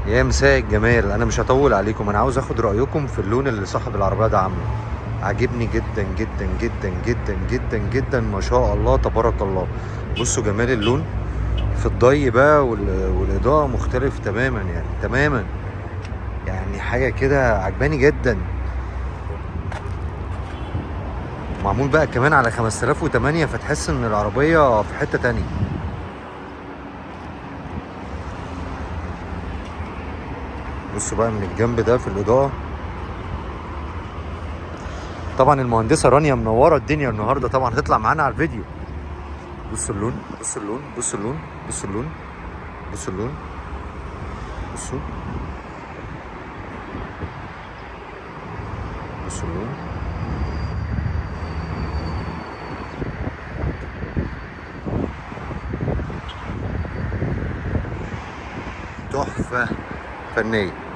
يا مساء الجمال، انا مش هطول عليكم. انا عاوز اخد رايكم في اللون اللي صاحب العربيه ده عامله. عاجبني جدا جدا جدا جدا جدا جدا، ما شاء الله تبارك الله. بصوا جمال اللون في الضي بقى، والاضاءه مختلف تماما، يعني تماما. يعني حاجه كده عجباني جدا. معمول بقى كمان على 5008، فتحس ان العربيه في حته تانية. بصوا بقى من الجنب ده في الاضاءه. طبعا المهندسه رانيا منوره الدنيا النهارده، طبعا هتطلع معانا على الفيديو. بصوا اللون، بصوا اللون، بصوا اللون، بصوا اللون، بصوا اللون، بصوا، بصوا اللون. تحفه فنيه.